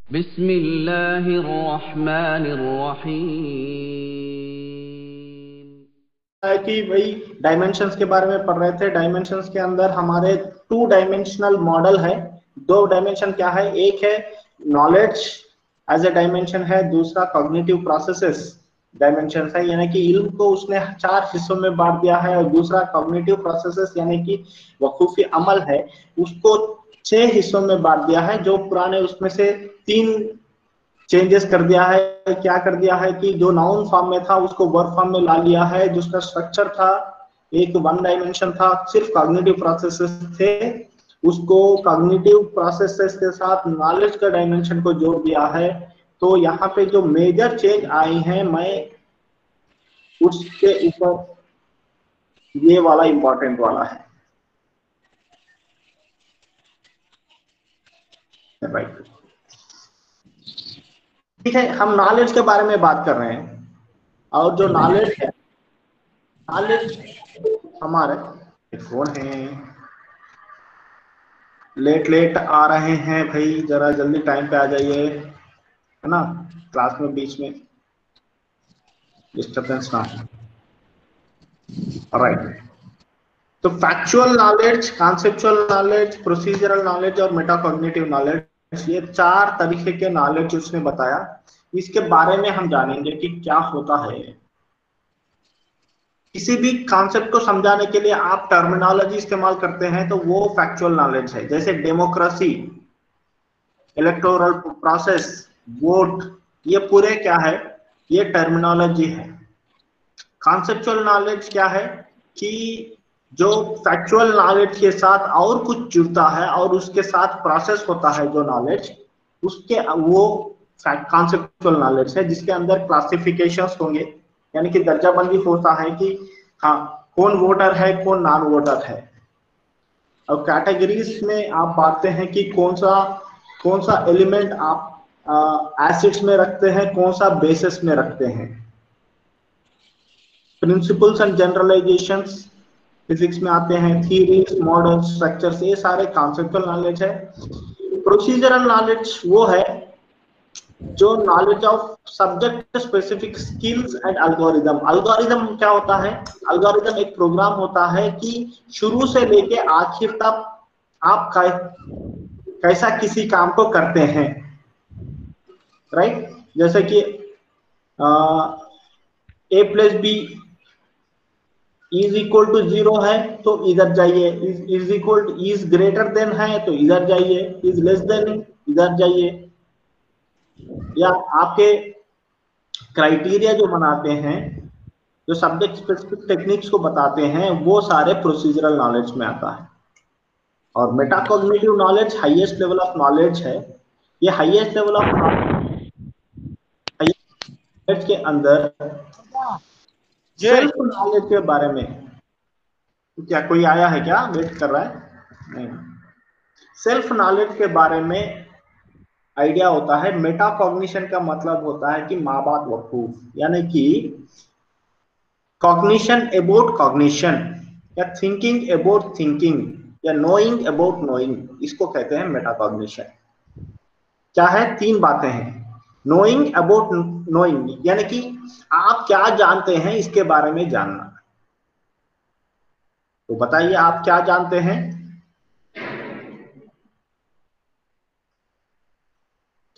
बिस्मिल्लाहिर्रहमानिर्रहीम। है कि वही डायमेंशंस के बारे में पढ़ रहे थे। डायमेंशंस के अंदर हमारे टू डायमेंशनल मॉडल है। दो डायमेंशन क्या है, एक है नॉलेज एज ए डायमेंशन है, दूसरा कॉग्निटिव प्रोसेसेस डायमेंशन है, यानी कि इल्म को उसने 4 हिस्सों में बांट दिया है। और दूसरा कॉग्निटिव प्रोसेसेस यानी कि वकूफी अमल है, उसको 6 हिस्सों में बांट दिया है। जो पुराने उसमें से 3 चेंजेस कर दिया है। क्या कर दिया है कि जो नाउन फॉर्म में था उसको वर्ब फॉर्म में ला लिया है। जिसका स्ट्रक्चर था एक वन डायमेंशन था, सिर्फ कॉग्निटिव प्रोसेसेस थे, उसको कॉग्निटिव प्रोसेसेस के साथ नॉलेज का डायमेंशन को जोड़ दिया है। तो यहाँ पे जो मेजर चेंज आई है, मैं उसके ऊपर ये वाला इंपॉर्टेंट वाला है, राइट। ठीक है, हम नॉलेज के बारे में बात कर रहे हैं। और जो नॉलेज है, नॉलेज हमारे फोन है, लेट लेट आ रहे हैं भाई, जरा जल्दी टाइम पे आ जाइए, है ना, क्लास में बीच में डिस्टर्बेंस ना हो। राइट। तो factual knowledge, conceptual knowledge, procedural knowledge और मेटाकॉग्निटिव नॉलेज, ये 4 तरीके के नॉलेज उसने बताया। इसके बारे में हम जानेंगे कि क्या होता है। किसी भी कॉन्सेप्ट को समझाने के लिए आप टर्मिनोलॉजी इस्तेमाल करते हैं तो वो फैक्चुअल नॉलेज है। जैसे डेमोक्रेसी, इलेक्टोरल प्रोसेस, वोट, ये पूरे क्या है, ये टर्मिनोलॉजी है। कॉन्सेप्चुअल नॉलेज क्या है कि जो फैक्चुअल नॉलेज के साथ और कुछ जुड़ता है और उसके साथ प्रोसेस होता है जो नॉलेज, उसके वो कॉन्सेप्चुअल नॉलेज है, जिसके अंदर क्लासिफिकेशंस होंगे, यानी कि दर्जाबंदी होता है कि हाँ कौन वोटर है कौन नॉन वोटर है। और कैटेगरीज में आप बांटते हैं कि कौन सा एलिमेंट आप एसिड्स में रखते हैं, कौन सा बेसिस में रखते हैं। प्रिंसिपल्स एंड जनरलाइजेशंस फिजिक्स में आते हैं, थ्योरीज, मॉडल्स, स्ट्रक्चर्स, ये सारे कॉन्सेप्चुअल नॉलेज है। प्रोसीजरल नॉलेज वो है जो knowledge of subject specific skills and algorithm. Algorithm क्या होता है, अल्गोरिदम एक प्रोग्राम होता है कि शुरू से लेके आखिर तक आप कैसा किसी काम को करते हैं, राइट। जैसे कि A plus B is equal to 0 है तो इधर जाइए, is equal to is greater than है तो इधर जाइए, इज लेस देन इधर जाइए। या आपके क्राइटेरिया जो बनाते हैं, जो सब्जेक्ट स्पेसिफिक टेक्निक्स को बताते हैं, वो सारे प्रोसीजरल नॉलेज में आता है। और metacognitive knowledge highest level of knowledge है। ये हाईएस्ट लेवल ऑफ नॉलेज के अंदर सेल्फ नॉलेज के बारे में, क्या कोई आया है क्या, वेट कर रहा है नहीं, सेल्फ नॉलेज के बारे में आइडिया होता है। मेटाकॉग्निशन का मतलब होता है कि माँ बाप वकूफ, यानी कि कॉग्निशन अबाउट कॉग्निशन, या थिंकिंग अबाउट थिंकिंग, या नोइंग अबाउट नोइंग, इसको कहते हैं मेटाकॉग्निशन। क्या है, 3 बातें हैं। नोइंग अबाउट नोइंग यानी कि आप क्या जानते हैं इसके बारे में जानना। तो बताइए आप क्या जानते हैं,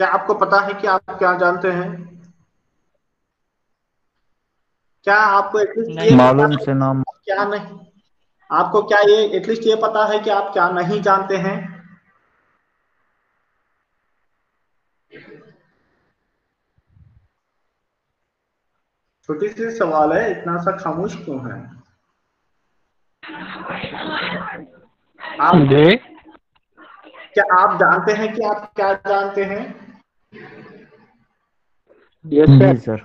क्या आपको पता है कि आप क्या जानते हैं? क्या आपको एटलीस्ट ये पता मालूम है से नाम। क्या नहीं, आपको क्या ये एटलीस्ट ये पता है कि आप क्या नहीं जानते हैं? छोटी सी सवाल है, इतना सा खामोश क्यों है आप? जी क्या आप जानते हैं कि आप क्या जानते हैं? यस जी सर। सर।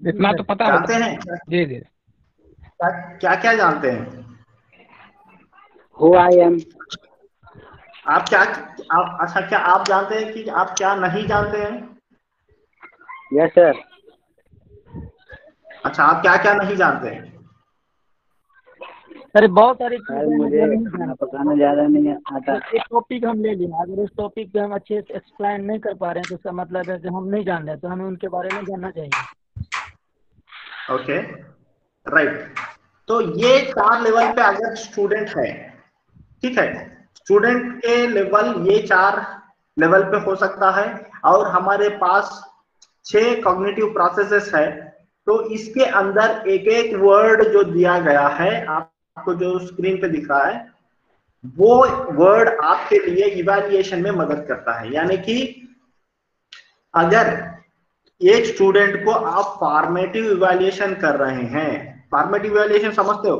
इतना तो पता जानते होगा। हैं जी जी। क्या क्या जानते हैं हु आई एम। आप? क्या आप, अच्छा क्या आप जानते हैं कि आप क्या नहीं जानते हैं? Yes sir. अच्छा, आप क्या क्या नहीं जानते हैं? अरे बहुत सारी सर चीजें हैं मुझे जो नहीं खाना जानते। पकाना ज़्यादा नहीं आता। एक टॉपिक हम ले लिया, अगर उस टॉपिक पे हम अच्छे से एक्सप्लेन नहीं कर पा रहे हैं तो इसका मतलब है कि हम नहीं जान रहे, तो हमें उनके बारे में जानना चाहिए। Okay, right. तो ये 4 लेवल पे अगर स्टूडेंट है, ठीक है, स्टूडेंट के लेवल ये 4 लेवल पे हो सकता है। और हमारे पास 6 कॉग्निटिव प्रोसेसेस है। तो इसके अंदर एक एक वर्ड जो दिया गया है, आपको जो स्क्रीन पे दिख रहा है, वो वर्ड आपके लिए इवैल्यूएशन में मदद करता है। यानी कि अगर एक स्टूडेंट को आप फॉर्मेटिव इवैल्यूएशन कर रहे हैं, फॉर्मेटिव इवैल्यूएशन समझते हो?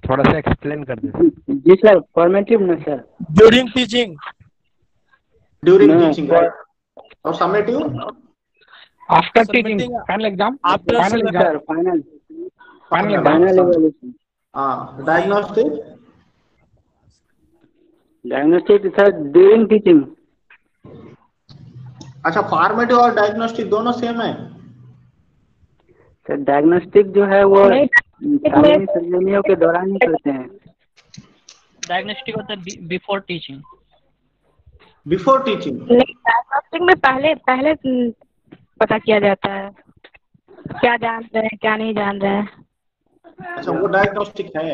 थोड़ा सा एक्सप्लेन कर दे। जी सर, फॉर्मेटिव ना sir. During teaching. During no, teaching, right. और summative? After teaching, submitting final exam, after final exam, sir final final exam. Final evaluation. हाँ, diagnostic? Diagnostic sir during teaching. अच्छा, फॉर्मेटिव और diagnostic दोनों same है? Sir diagnostic जो है वो नहीं, तालीमी सरगर्मियों के दौरान ही करते हैं। डायग्नोस्टिक होता है बिफोर टीचिंग। Before teaching? नहीं, डायग्नोस्टिक में पहले पहले पता किया जाता है क्या जान रहे हैं क्या नहीं जान रहे हैं। अच्छा, वो डायग्नोस्टिक है।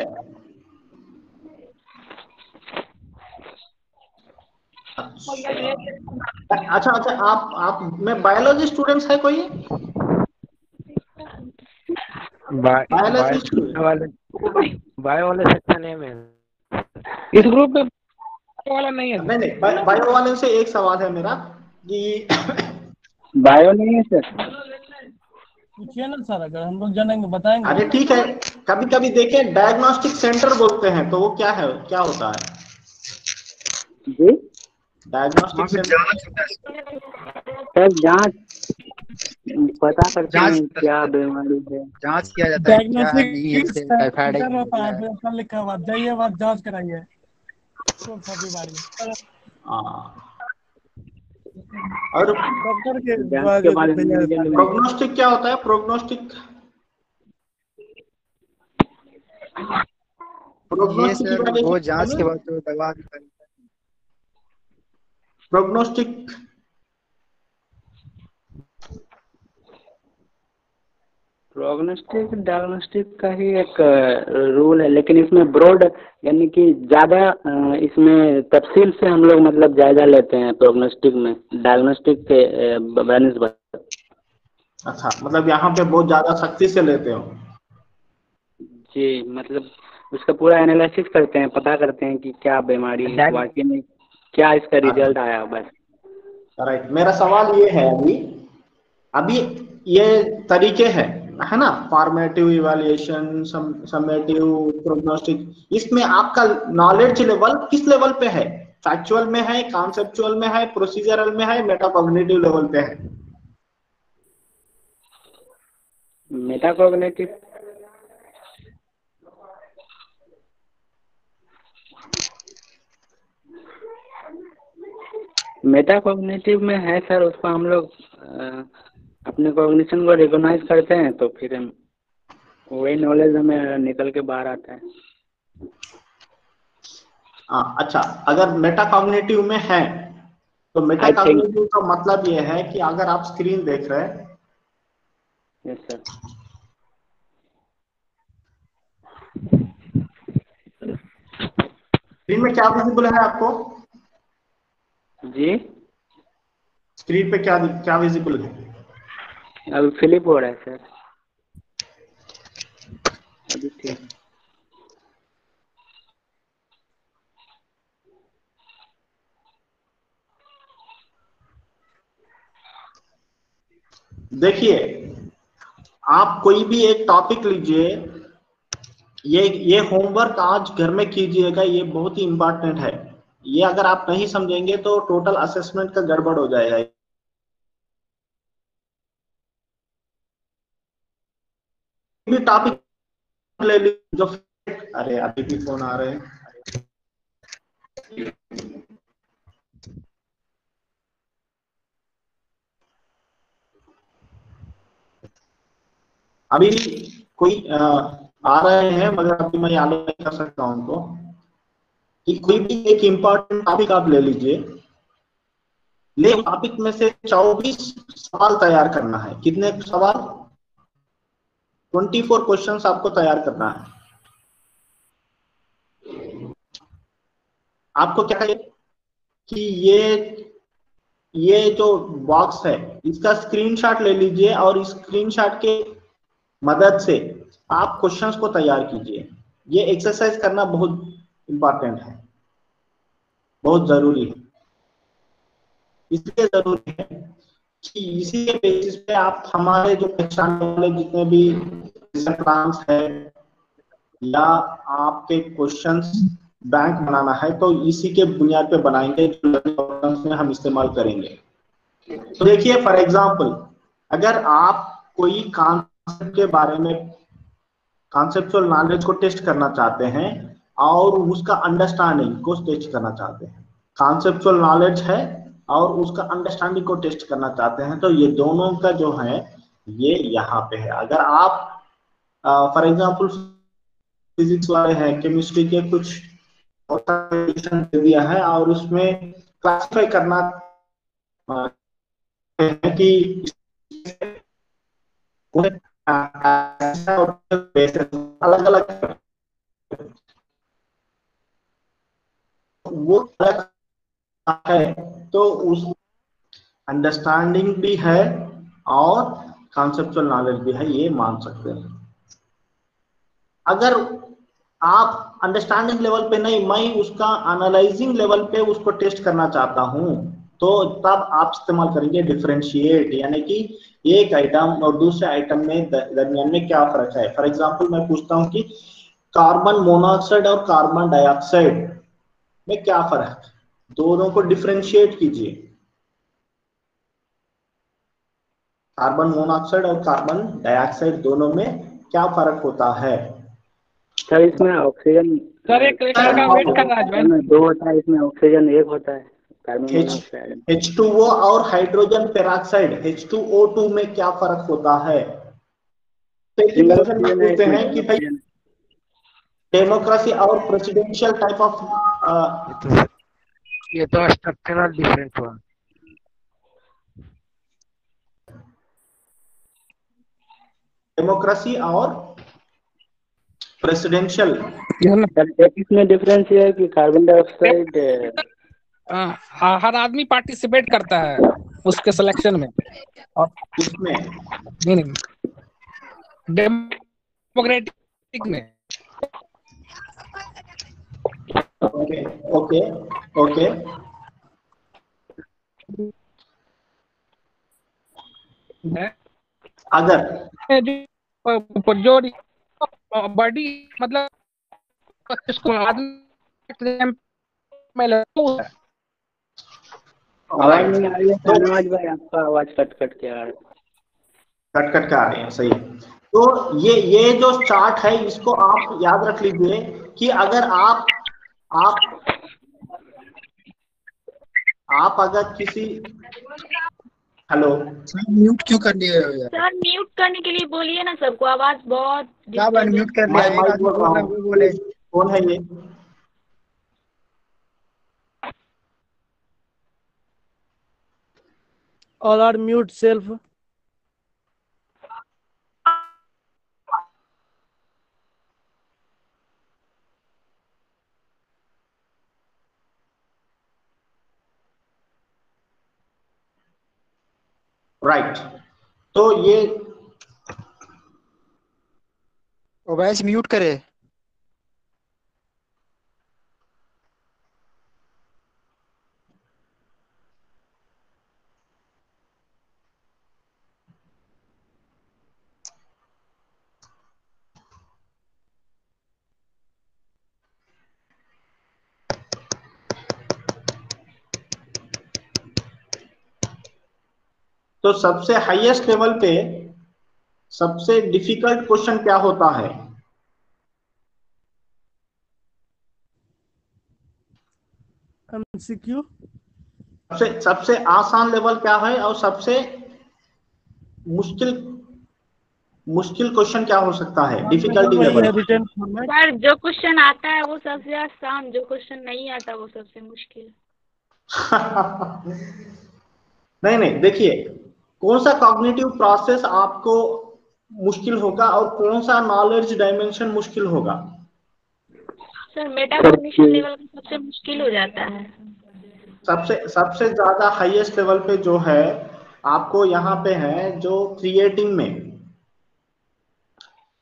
अच्छा अच्छा, आप में बायोलॉजी स्टूडेंट्स है कोई? बायोलॉजी बायो वाले सेक्शन ए में। इस ग्रुप में वाला नहीं है। नहीं, बायो वाले से एक सवाल है मेरा कि बायो नहीं है सर। पूछिए ना सर, अगर हम लोग जानेंगे बताएंगे। अरे ठीक है, कभी कभी देखें डायग्नोस्टिक सेंटर बोलते हैं, तो वो क्या है, क्या होता है? जी डायग्नोस्टिक सेंटर? सर जांच पता करते हैं क्या बीमारी है। जांच किया जाता है क्या है नहीं है, जैसे डायग्नोस्टिक टाइफाइड है सेंटर कि होता क्या है, है। फिर अपना लिखा हुआ जाइए, बात जांच कराइए कौन सा बीमारी। और डॉक्टर के जांच द्वारा के जो बाद भेजा जाता है। प्रोग्नोस्टिक क्या होता है? प्रोग्नोस्टिक ये प्रोग्नोस्टिक सर वो जांच के इवैल्यूएशन, बाद जो दवा निकलती है। प्रोग्नोस्टिक प्रोग्नोस्टिक डायग्नोस्टिक का ही एक रूल है, लेकिन इसमें ब्रॉड यानी कि ज़्यादा इसमें तफसील से हम लोग मतलब जायजा लेते हैं प्रोग्नोस्टिक में डायग्नोस्टिक के बनस्बत। अच्छा, मतलब यहाँ पे बहुत ज्यादा सख्ती से लेते हो? जी, मतलब उसका पूरा एनालिसिस करते हैं, पता करते हैं कि क्या बीमारी है वाकई में, क्या इसका रिजल्ट आया बस। राइट। मेरा सवाल ये है, अभी अभी ये तरीके है ना, फॉर्मेटिव इवैल्यूएशन, समेटिव, प्रोग्नोस्टिक, इसमें आपका नॉलेज लेवल किस लेवल पे है? फैक्चुअल में है, कॉन्सेप्चुअल में है, प्रोसीजरल में है, मेटाकॉग्निटिव लेवल पे है? मेटाकॉग्निटिव मेटाकॉग्निटिव में है सर। उसको हम लोग अपने कॉग्निशन को रिकॉग्नाइज करते हैं, तो फिर हम वही नॉलेज हमें निकल के बाहर आता है। अच्छा, अगर मेटाकॉग्निटिव में है तो आई थिंक मेटाकॉग्निटिव का मतलब ये है कि अगर आप स्क्रीन देख रहे हैं, यस सर। स्क्रीन में क्या विजिबल है आपको? जी स्क्रीन पे क्या क्या विजिबल है? अभी फ्लिप हो रहा है सर, अभी ठीक है। देखिए, आप कोई भी एक टॉपिक लीजिए, ये होमवर्क आज घर में कीजिएगा, ये बहुत ही इंपॉर्टेंट है। ये अगर आप नहीं समझेंगे तो टोटल असेसमेंट का गड़बड़ हो जाएगा। भी टॉपिक ले लीजिए जो, अरे अभी भी फोन आ रहे हैं। अभी कोई आ रहे हैं मगर अभी मैं याद नहीं कर सकता हूं उनको, कि कोई भी एक इंपॉर्टेंट टॉपिक आप ले लीजिए, ले टॉपिक में से 24 सवाल तैयार करना है। कितने सवाल? 24 क्वेश्चंस आपको तैयार करना है। आपको क्या है कि ये जो बॉक्स है इसका स्क्रीनशॉट ले लीजिए और इस स्क्रीनशॉट के मदद से आप क्वेश्चंस को तैयार कीजिए। ये एक्सरसाइज करना बहुत इंपॉर्टेंट है, बहुत जरूरी है। इसलिए जरूरी है कि इसी के बेसिस पे आप हमारे जो पहचान वाले जितने भी प्लान्स है या आपके क्वेश्चंस बैंक बनाना है तो इसी के बुनियाद पे बनाएंगे, जो में हम इस्तेमाल करेंगे। तो देखिए फॉर एग्जांपल, अगर आप कोई कॉन्सेप्ट के बारे में कॉन्सेप्चुअल नॉलेज को टेस्ट करना चाहते हैं और उसका अंडरस्टैंडिंग को टेस्ट करना चाहते हैं, कॉन्सेप्चुअल नॉलेज है और उसका अंडरस्टैंडिंग को टेस्ट करना चाहते हैं, तो ये दोनों का जो है ये यहाँ पे है। अगर आप फॉर एग्जांपल फिजिक्स वाले हैं, केमिस्ट्री के कुछ दे दिया है और उसमें क्लासिफाई करना है कि अलग अलग वो अलग है, तो उस अंडरस्टैंडिंग भी है और कॉन्सेप्चुअल नॉलेज भी है, ये मान सकते हैं। अगर आप अंडरस्टैंडिंग लेवल पे नहीं, मैं उसका एनालाइजिंग लेवल पे उसको टेस्ट करना चाहता हूं, तो तब आप इस्तेमाल करेंगे डिफरेंशिएट, यानी कि एक आइटम और दूसरे आइटम में दरमियान में क्या फर्क है। फॉर एग्जांपल मैं पूछता हूं कि कार्बन मोनोऑक्साइड और कार्बन डाइऑक्साइड में क्या फर्क है, दोनों को डिफरेंशिएट कीजिए। कार्बन मोनोऑक्साइड और कार्बन डाइऑक्साइड दोनों में क्या फर्क होता है? सर इसमें ऑक्सीजन सर एक लड़का वेट कर रहा है ज्वाइन। 2 होता है, इसमें ऑक्सीजन 1 होता है, कार्बन मोनोऑक्साइड। H2O और हाइड्रोजन पेरोक्साइड H2O2 में क्या फर्क होता है? सिंगल ऑक्सीजन है पूछते हैं कि भाई इसमें। डेमोक्रेसी और प्रेसिडेंशियल टाइप ऑफ ये तो स्ट्रक्चरल डिफरेंस हुआ। डेमोक्रेसी और प्रेसिडेंशियल, इसमें डिफरेंस ये है कि कार्बन डाइऑक्साइड हर आदमी पार्टिसिपेट करता है उसके सिलेक्शन में, और इसमें नहीं डेमोक्रेटिक में। ओके ओके ओके अगर जो बॉडी मतलब इसको आदमी आवाज नहीं आ रही है धन्यवाद भाई, आपका आवाज कट कट के आ रहा है। कट कट के आ रहे हैं, सही। तो ये जो चार्ट है इसको आप याद रख लीजिए कि अगर आप अगर किसी, हेलो म्यूट क्यों कर दिए हो यार? सर म्यूट करने के लिए बोलिए ना सबको, आवाज बहुत क्या बार म्यूट कर दिया? एक आदमी बोल रहा है, वो बोले कौन है ये? All are mute self. Right. तो ये वैसे म्यूट करे। तो सबसे हाईएस्ट लेवल पे सबसे डिफिकल्ट क्वेश्चन क्या होता है? MCQ. सबसे आसान लेवल क्या है और सबसे मुश्किल मुश्किल क्वेश्चन क्या हो सकता है, difficulty level? Return format. Sir जो क्वेश्चन आता है वो सबसे आसान, जो क्वेश्चन नहीं आता वो सबसे मुश्किल। नहीं नहीं, देखिए कौन सा कॉग्निटिव प्रोसेस आपको मुश्किल होगा और कौन सा नॉलेज डायमेंशन मुश्किल होगा? सर मेटाकॉग्निशन लेवल का सबसे मुश्किल हो जाता है। सबसे ज्यादा हाईएस्ट लेवल पे जो है आपको यहाँ पे है जो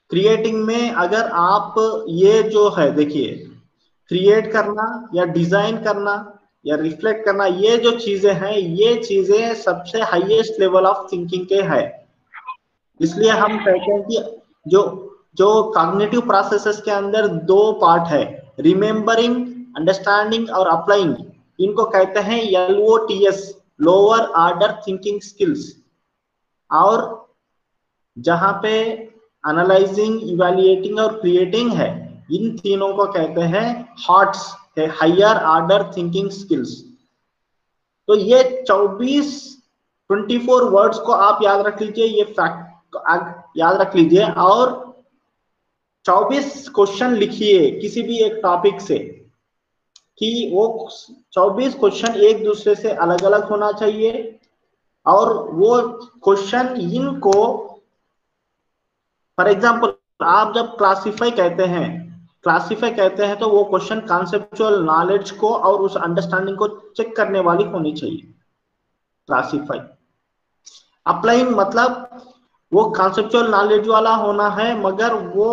क्रिएटिंग में अगर आप ये जो है देखिए, क्रिएट करना या डिजाइन करना या रिफ्लेक्ट करना, ये जो चीजें हैं ये चीजें सबसे हाईएस्ट लेवल ऑफ थिंकिंग के है। इसलिए हम कहते हैं कि जो जो कॉग्निटिव प्रोसेसेस के अंदर दो पार्ट है, रिमेम्बरिंग, अंडरस्टैंडिंग और अप्लाइंग। इनको कहते हैं LOTS, lower order thinking skills. और जहां पे एनालाइजिंग, इवैल्यूएटिंग और क्रिएटिंग है, इन तीनों को कहते हैं HOTS, higher order thinking skills. तो ये 24 वर्ड्स को आप याद रख लीजिए, ये फैक्ट याद रख लीजिए, और 24 क्वेश्चन लिखिए किसी भी एक टॉपिक से, कि वो 24 क्वेश्चन एक दूसरे से अलग अलग होना चाहिए। और वो क्वेश्चन इनको, फॉर एग्जाम्पल आप जब क्लासिफाई कहते हैं तो वो क्वेश्चन कॉन्सेप्चुअल नॉलेज को और उस अंडरस्टैंडिंग को चेक करने वाली होनी चाहिए, क्लासिफाई। अप्लाइंग मतलब वो कॉन्सेप्चुअल नॉलेज वाला होना है, मगर वो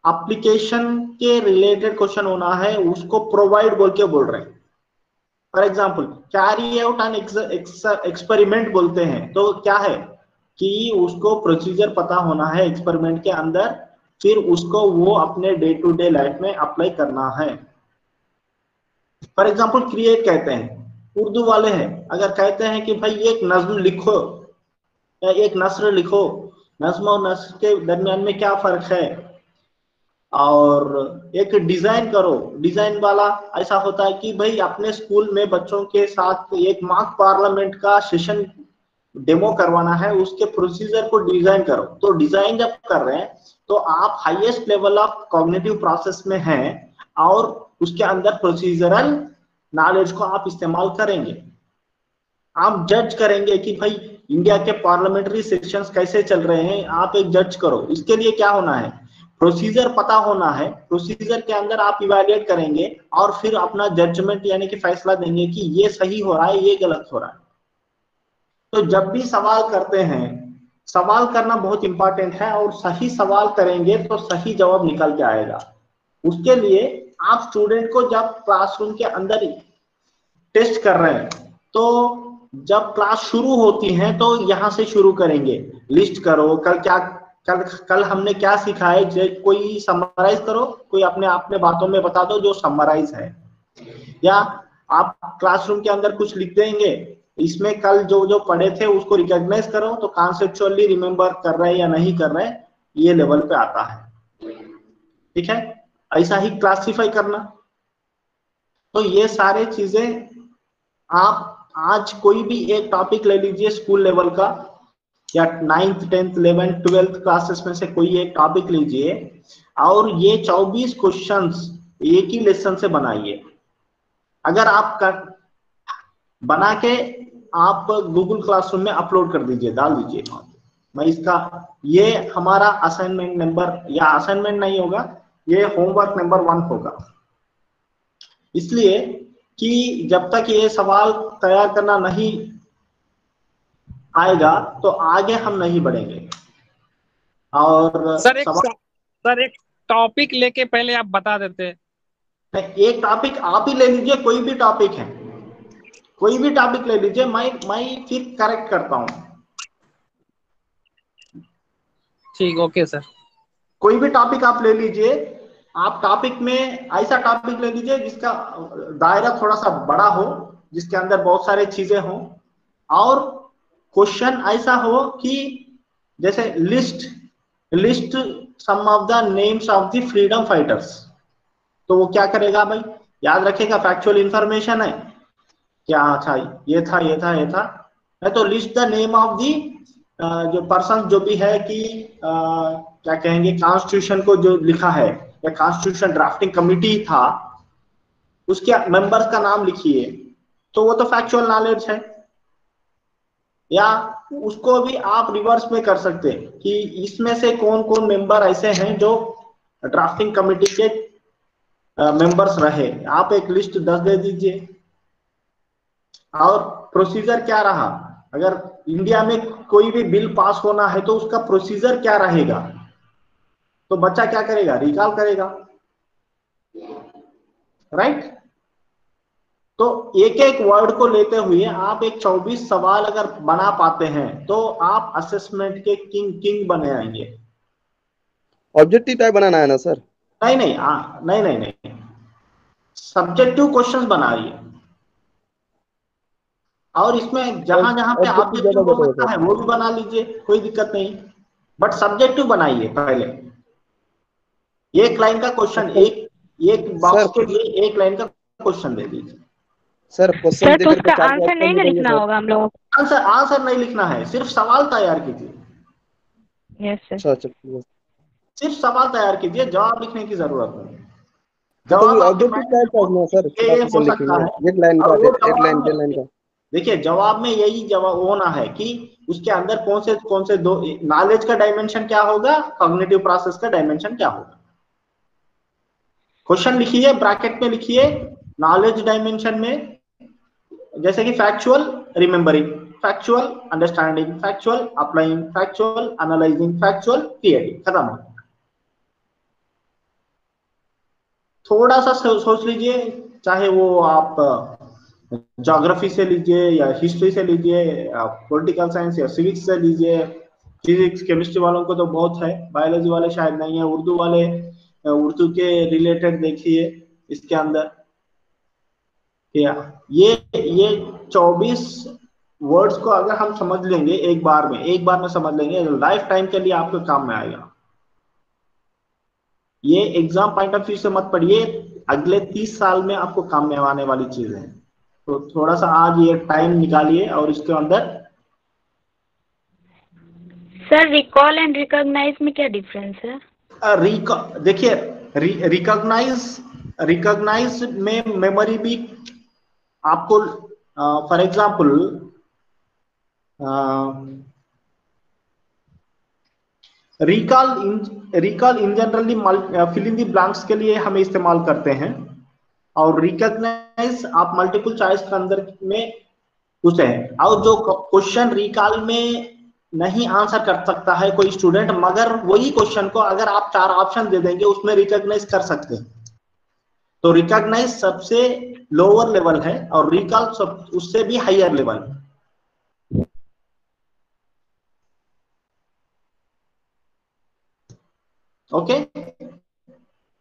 एप्लीकेशन के रिलेटेड क्वेश्चन होना है, उसको प्रोवाइड बोल रहे हैं। For example carry out an experiment बोलते हैं, तो क्या है कि उसको प्रोसीजर पता होना है एक्सपेरिमेंट के अंदर, फिर उसको वो अपने डे टू डे लाइफ में अप्लाई करना है। फॉर एग्जाम्पल क्रिएट कहते हैं, उर्दू वाले हैं, अगर कहते हैं कि भाई एक नज्म लिखो या एक नस्र लिखो, नज्म और नस्र के दरमियान में क्या फर्क है, और एक डिजाइन करो, डिजाइन वाला ऐसा होता है कि भाई अपने स्कूल में बच्चों के साथ एक मॉक पार्लियामेंट का सेशन डेमो करवाना है, उसके प्रोसीजर को डिजाइन करो। तो डिजाइन जब कर रहे हैं तो आप highest level of cognitive process में हैं, और उसके अंदर प्रोसीजरल नॉलेज को आप इस्तेमाल करेंगे। आप जज करेंगे कि भाई इंडिया के पार्लियामेंट्री सेशंस कैसे चल रहे हैं, आप एक जज करो। इसके लिए क्या होना है, प्रोसीजर पता होना है, प्रोसीजर के अंदर आप इवैल्यूएट करेंगे और फिर अपना जजमेंट यानी कि फैसला देंगे कि ये सही हो रहा है, ये गलत हो रहा है। तो जब भी सवाल करते हैं, सवाल करना बहुत इंपॉर्टेंट है, और सही सवाल करेंगे तो सही जवाब निकल के आएगा। उसके लिए आप स्टूडेंट को जब क्लासरूम के अंदर टेस्ट कर रहे हैं, तो जब क्लास शुरू होती है तो यहाँ से शुरू करेंगे, लिस्ट करो कल हमने क्या सीखा है, कोई समराइज करो, कोई अपने बातों में बता दो जो समराइज है, या आप क्लासरूम के अंदर कुछ लिख देंगे, इसमें कल जो पढ़े थे उसको रिकॉग्नाइज करो, तो कॉन्सेप्चुअली रिमेम्बर कर रहे हैं या नहीं कर रहे हैं, ये लेवल पे आता है। ठीक है, ऐसा ही क्लासिफाई करना। तो ये सारे चीजें आप आज कोई भी एक टॉपिक ले लीजिए स्कूल लेवल का, या 9th 10th 11th 12th classes में से कोई एक टॉपिक लीजिए, और ये 24 क्वेश्चंस एक ही लेसन से बनाइए। अगर आप बना के आप गूगल क्लासरूम में अपलोड कर दीजिए, डाल दीजिए। मैं इसका, ये हमारा असाइनमेंट नंबर, या असाइनमेंट नहीं होगा, ये होमवर्क नंबर 1 होगा। इसलिए कि जब तक ये सवाल तैयार करना नहीं आएगा तो आगे हम नहीं बढ़ेंगे। और सर एक टॉपिक लेके पहले आप बता देते। एक टॉपिक आप ही ले लीजिए, कोई भी टॉपिक है, कोई भी टॉपिक ले लीजिए, मैं फिर करेक्ट करता हूं। ठीक, ओके सर। कोई भी टॉपिक आप ले लीजिए, आप टॉपिक में ऐसा टॉपिक ले लीजिए जिसका दायरा थोड़ा सा बड़ा हो, जिसके अंदर बहुत सारी चीजें हों, और क्वेश्चन ऐसा हो कि जैसे list some of the names of the freedom fighters. तो वो क्या करेगा भाई, याद रखेगा, फैक्चुअल इंफॉर्मेशन है क्या, अच्छा ये था, नहीं तो list the name of the जो पर्सन जो भी है कि क्या कहेंगे, कॉन्स्टिट्यूशन को जो लिखा है या कॉन्स्टिट्यूशन ड्राफ्टिंग कमिटी था, उसके मेंबर्स का नाम लिखिए, तो वो तो फैक्चुअल नॉलेज है। या उसको भी आप रिवर्स में कर सकते हैं कि इसमें से कौन कौन मेंबर ऐसे हैं जो ड्राफ्टिंग कमिटी के मेंबर्स रहे, आप एक लिस्ट 10 दे दीजिए। और प्रोसीजर क्या रहा, अगर इंडिया में कोई भी बिल पास होना है तो उसका प्रोसीजर क्या रहेगा, तो बच्चा क्या करेगा, रिकॉल करेगा, राइट। तो एक एक वर्ड को लेते हुए आप एक 24 सवाल अगर बना पाते हैं तो आप असेसमेंट के किंग बने आएंगे। ऑब्जेक्टिव टाइप बनाना है ना सर? नहीं नहीं, नहीं नहीं नहीं, सब्जेक्टिव क्वेश्चंस बनाइए, और इसमें जहां जहां पे ऑब्जेक्टिव ज्यादा ऑब्जेक्टिव हो बेटर है सकता सर। है वो भी बना लीजिए, कोई दिक्कत नहीं, बट सब्जेक्टिव बनाइए पहले। एक लाइन का क्वेश्चन, एक एक बॉक्स के लिए एक लाइन का क्वेश्चन दे दीजिए। सर क्वेश्चन सर तो देकर के उसका 4 आंसर नहीं ना लिखना होगा हम लोगों को? आंसर आंसर नहीं लिखना है, सिर्फ सवाल तैयार कीजिए। Yes sir. अच्छा अच्छा ठीक है। सिर्फ सवाल तैयार कीजिए, जवाब लिखने की जरूरत नहीं। तो जवाब आपके ऑब्जेक्टिव माइंड में टाइप ना सर, ये क्वेश्चन हो सकता लिखेंगे है, एक लाइन का, और वो एक लाइन जवाब 1.5 लाइन में, का। देखिए जवाब में यही जवाब होना है कि उसके अंदर कौन से दो नॉलेज का डायमेंशन क्या होगा, कॉग्निटिव प्रोसेस का डायमेंशन क्या होगा। क्वेश्चन लिखिए, ब्रैकेट में लिखिए नॉलेज डायमेंशन में, जैसे कि factual remembering, factual understanding, factual applying, factual analysing, factual creating, खत्म। थोड़ा सा सोच लीजिए, चाहे वो आप ज्योग्राफी से लीजिए या हिस्ट्री से लीजिए, आप पॉलिटिकल साइंस या सिविक्स से लीजिए। फिजिक्स केमिस्ट्री वालों को तो बहुत है, बायोलॉजी वाले शायद नहीं है, उर्दू वाले उर्दू के रिलेटेड देखिए इसके अंदर। या ये 24 वर्ड्स को अगर हम समझ लेंगे एक बार में समझ लेंगे, लाइफ टाइम के लिए आपके काम में आएगा। ये एग्जाम पॉइंट ऑफ व्यू से मत पढ़िए, अगले 30 साल में आपको काम में आने वाली चीज है। तो थोड़ा सा आज ये टाइम निकालिए और इसके अंदर। सर रिकॉल एंड रिकॉग्नाइज में क्या डिफरेंस है? देखिए, रिकॉग्नाइज में मेमोरी भी आपको, for example recall in generally fill in the blanks के लिए हमें इस्तेमाल करते हैं, और रिकॉग्नाइज आप मल्टीपल चॉइस के अंदर में पूछते हैं। और जो क्वेश्चन रिकॉल में नहीं आंसर कर सकता है कोई स्टूडेंट, मगर वही क्वेश्चन को अगर आप 4 ऑप्शन दे देंगे उसमें रिकॉग्नाइज कर सकते हैं। तो रिकॉग्नाइज सबसे लोअर लेवल है और रिकॉल सब उससे भी हायर लेवल है। ओके,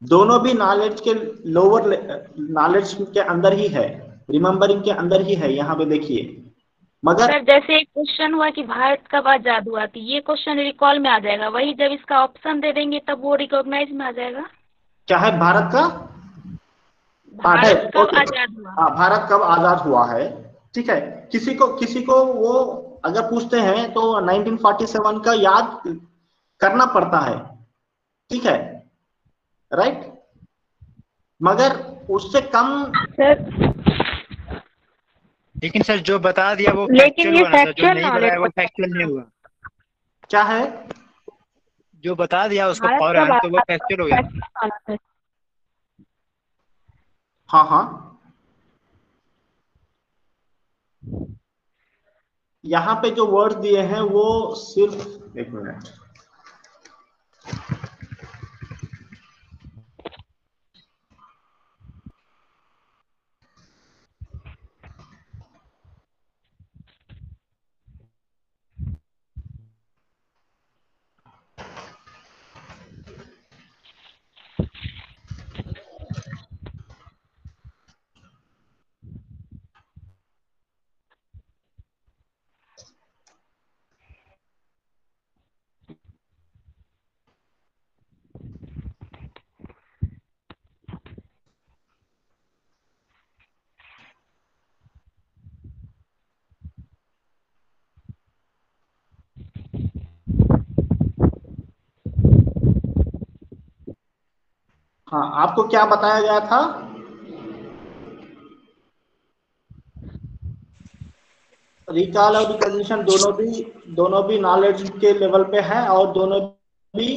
दोनों भी नॉलेज के लोअर नॉलेज के अंदर ही है, रिमेम्बरिंग के अंदर ही है, यहाँ पे देखिए। मगर सर जैसे एक क्वेश्चन हुआ कि भारत कब आजाद हुआ, तो ये क्वेश्चन रिकॉल में आ जाएगा, वही जब इसका ऑप्शन दे देंगे तब वो रिकॉग्नाइज में आ जाएगा। क्या है, भारत का भारत कब ओके, आजाद हुआ? हाँ, भारत कब आजाद हुआ है, ठीक है। किसी को वो अगर पूछते हैं तो 1947 का याद करना पड़ता है, ठीक है, राइट। मगर उससे कम सर लेकिन सर जो बता दिया वो लेकिन फैक्चुअल ये हुआ ना सर, जो फैक्चुअल नहीं बताया वो नॉलेज फैक्चुअल नहीं हुआ। क्या है, जो बता दिया उसका भारत कब फौरन तो वो आजाद फैक्चुअल हो हुआ, गया। फैक्चुअल नॉलेज है। हाँ हाँ, यहाँ पे जो वर्ड दिए हैं वो सिर्फ एक मिनट, हाँ, आपको क्या बताया गया था? रिकॉल और रिकॉग्निशन दोनों भी नॉलेज के लेवल पे है और दोनों भी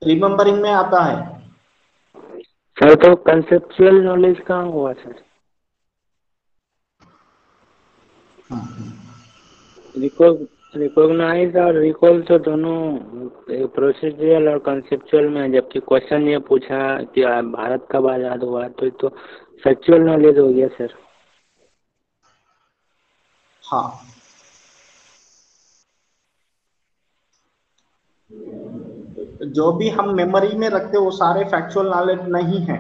रिमेम्बरिंग में आता है। सर तो कंसेप्चुअल नॉलेज कहाँ हुआ सर? रिकॉग्नाइज और रिकॉल तो दोनों प्रोसीजरल और कंसेप्चुअल में है, जबकि क्वेश्चन ये पूछा कि भारत कब आज़ाद हुआ, तो फैक्चुअल नॉलेज हो गया सर। हाँ, जो भी हम मेमोरी में रखते वो सारे फैक्चुअल नॉलेज नहीं है।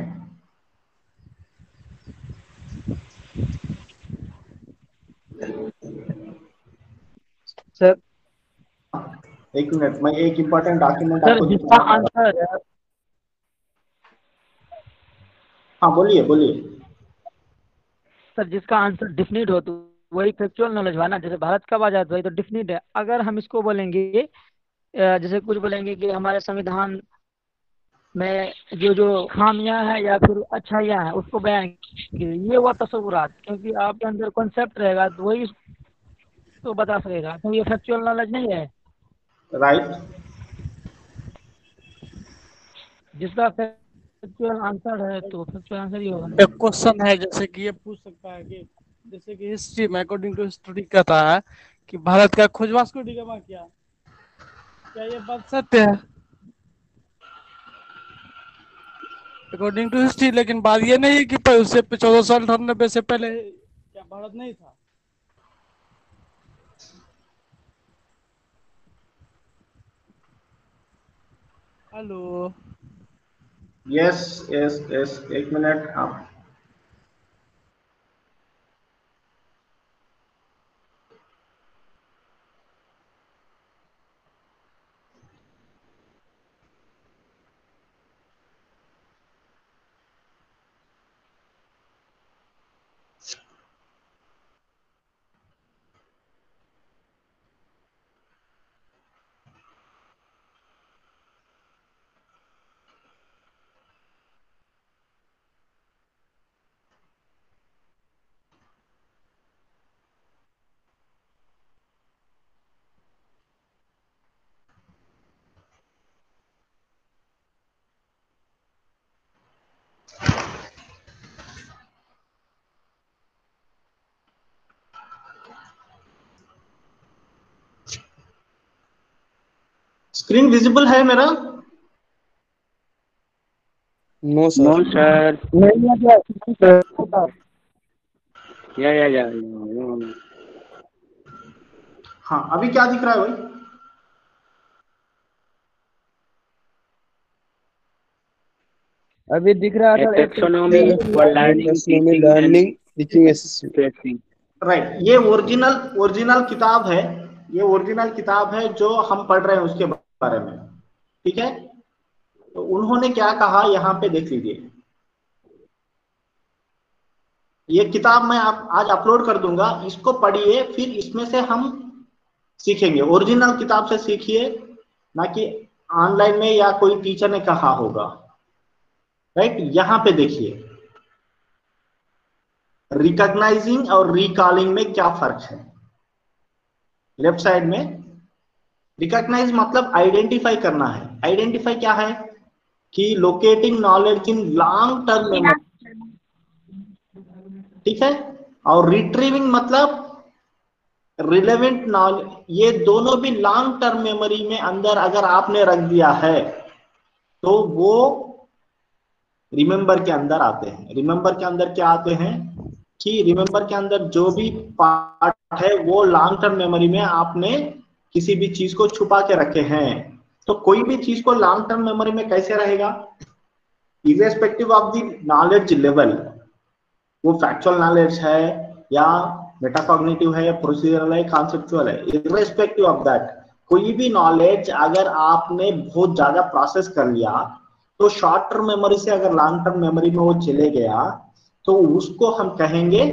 सर एक मिनट, मैं एक इम्पोर्टेंट डॉक्यूमेंट सर आपको जिसका दिखाना चाहता हूं। आंसर, हाँ, बोलिए बोलिए। सर जिसका आंसर डिफिनिट हो तो वही फैक्चुअल नॉलेज हुआ ना। जैसे भारत कब आजाद हुआ, ये तो डिफिनिट है। अगर हम इसको बोलेंगे जैसे कुछ बोलेंगे कि हमारे संविधान में जो जो खामियां हैं या फिर अच्छाइयां हैं उसको बयान की, ये हुआ तस्वुरात। क्योंकि आपके अंदर कॉन्सेप्ट रहेगा तो वही तो बता सकेगा, तो ये फैक्चुअल नॉलेज नहीं है। राइट। जिसका फैक्चुअल आंसर है तो फैक्चुअल आंसर ही होगा ना। एक क्वेश्चन है जैसे कि ये पूछ सकता है कि जैसे कि हिस्ट्री में अकॉर्डिंग टू हिस्ट्री कहता है कि भारत का खोज वास्को डी गामा किया, क्या ये बात सत्य है अकॉर्डिंग टू हिस्ट्री? लेकिन बात ये नहीं है कि उससे 1498 से पहले क्या भारत नहीं था? हेलो। यस यस यस, एक मिनट। आप स्क्रीन विजिबल है मेरा? No sir. No sir. या हाँ, अभी क्या दिख रहा है भाई? अभी दिख रहा था taxonomy for learning learning teaching assistant. Right, ये ओरिजिनल किताब है। ये ओरिजिनल किताब है जो हम पढ़ रहे हैं उसके बारे में। ठीक है, तो उन्होंने क्या कहा यहाँ पे देख लीजिए। ये किताब मैं आज अपलोड कर दूंगा, इसको पढ़िए, फिर इसमें से हम सीखेंगे। ओरिजिनल किताब से सीखिए, ना कि ऑनलाइन में या कोई टीचर ने कहा होगा। राइट, यहां पे देखिए रिकॉग्नाइजिंग और रिकॉलिंग में क्या फर्क है। लेफ्ट साइड में रिकॉग्नाइज मतलब आइडेंटिफाई करना है। आइडेंटिफाई क्या है कि locating knowledge in long term memory. ठीक है, और रिट्रीविंग मतलब रिलेवेंट नॉलेज। ये दोनों भी लॉन्ग टर्म मेमोरी में अंदर अगर आपने रख दिया है तो वो रिमेंबर के अंदर आते हैं। रिमेंबर के अंदर क्या आते हैं कि रिमेंबर के अंदर जो भी पार्ट है वो लॉन्ग टर्म मेमोरी में आपने किसी भी चीज को छुपा के रखे हैं। तो कोई भी चीज को लॉन्ग टर्म मेमोरी में कैसे रहेगा, irrespective of the knowledge level, वो फैक्चुअल नॉलेज है या मेटाकॉग्निटिव है या प्रोसीजरल है, कॉन्सेप्चुअल है, इर्रेस्पेक्टिव ऑफ दैट, कोई भी नॉलेज अगर आपने बहुत ज्यादा प्रोसेस कर लिया तो शॉर्ट टर्म मेमोरी से अगर लॉन्ग टर्म मेमोरी में वो चले गया तो उसको हम कहेंगे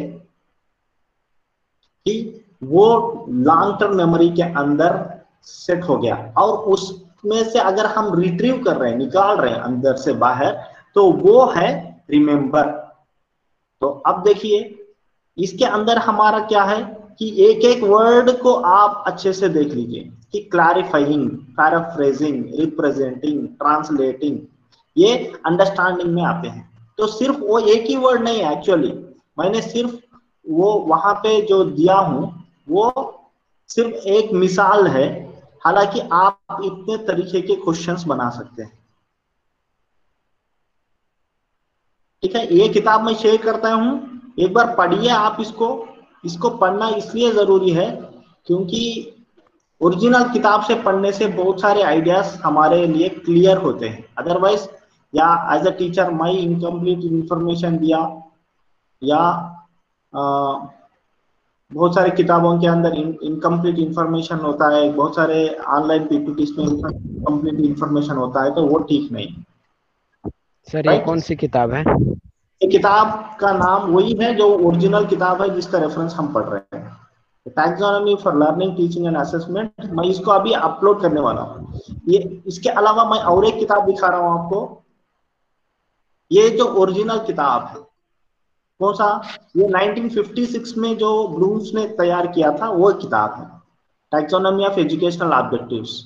कि वो लॉन्ग टर्म मेमोरी के अंदर सेट हो गया। और उसमें से अगर हम रिट्रीव कर रहे हैं, निकाल रहे हैं अंदर से बाहर, तो वो है रिमेम्बर। तो अब देखिए इसके अंदर हमारा क्या है कि एक एक वर्ड को आप अच्छे से देख लीजिए कि क्लैरिफाइंग, पैराफ्रेजिंग, रिप्रेजेंटिंग, ट्रांसलेटिंग, ये अंडरस्टैंडिंग में आते हैं। तो सिर्फ वो एक ही वर्ड नहीं है, एक्चुअली मैंने सिर्फ वो वहां पे जो दिया हूं वो सिर्फ एक मिसाल है, हालांकि आप इतने तरीके के क्वेश्चंस बना सकते हैं। ठीक है, ये किताब मैं शेयर करता हूं, एक बार पढ़िए आप इसको पढ़ना इसलिए जरूरी है क्योंकि ओरिजिनल किताब से पढ़ने से बहुत सारे आइडियाज हमारे लिए क्लियर होते हैं। अदरवाइज या एज अ टीचर मैं इनकम्प्लीट इंफॉर्मेशन दिया, या बहुत सारे किताबों के अंदर इनकम्प्लीट इंफॉर्मेशन होता है, बहुत सारे ऑनलाइन पीपीटीज में इनकम्प्लीट इंफॉर्मेशन होता है, तो वो ठीक नहीं। सर ये कौन सी किताब है? ये किताब का नाम वही है जो ओरिजिनल किताब है जिसका रेफरेंस हम पढ़ रहे हैं, taxonomy for learning, teaching and assessment. मैं इसको अभी अपलोड करने वाला हूँ। ये इसके अलावा मैं और एक किताब दिखा रहा हूँ आपको, ये जो ओरिजिनल किताब है, कौन सा, ये 1956 में जो ब्लूम्स ने तैयार किया था वो किताब है, टैक्सोनॉमी ऑफ एजुकेशनल ऑब्जेक्टिव्स।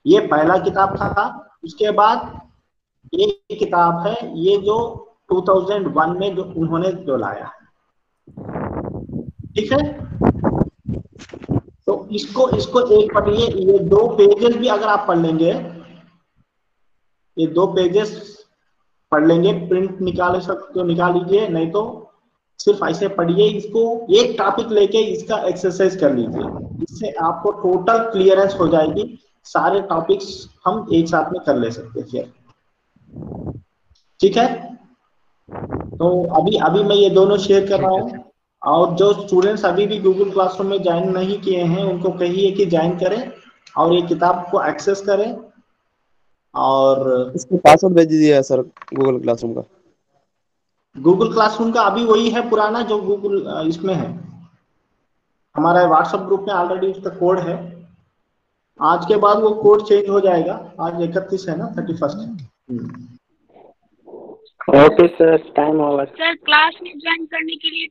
ये पहला किताब था। उसके बाद ये किताब है, ये जो 2001 में जो उन्होंने जो लाया है। ठीक है, तो इसको एक पढ़िए, ये 2 पेजेस भी अगर आप पढ़ लेंगे, ये 2 पेजेस पढ़ लेंगे, प्रिंट निकाल सकते तो निकाल लीजिए, नहीं तो सिर्फ ऐसे पढ़िए। इसको एक टॉपिक लेके इसका एक्सरसाइज कर लीजिए, इससे आपको टोटल क्लियरेंस हो जाएगी। सारे टॉपिक्स हम एक साथ में कर ले सकते हैं फिर। ठीक है, तो अभी मैं ये दोनों शेयर कर रहा हूँ, और जो स्टूडेंट्स अभी भी गूगल क्लासरूम में ज्वाइन नहीं किए हैं उनको कहिए कि ज्वाइन करें और ये किताब को एक्सेस करें। और इसको पासवर्ड भेज दीजिए सर गूगल क्लासरूम का। गूगल क्लासरूम का अभी वही है पुराना जो गूगल इसमें है, हमारा व्हाट्सएप ग्रुप में ऑलरेडी उसका कोड है। आज के बाद वो कोड चेंज हो जाएगा, आज 31 है ना, 31। ओके सर, टाइम होगा सर क्लास में ज्वाइन करने के लिए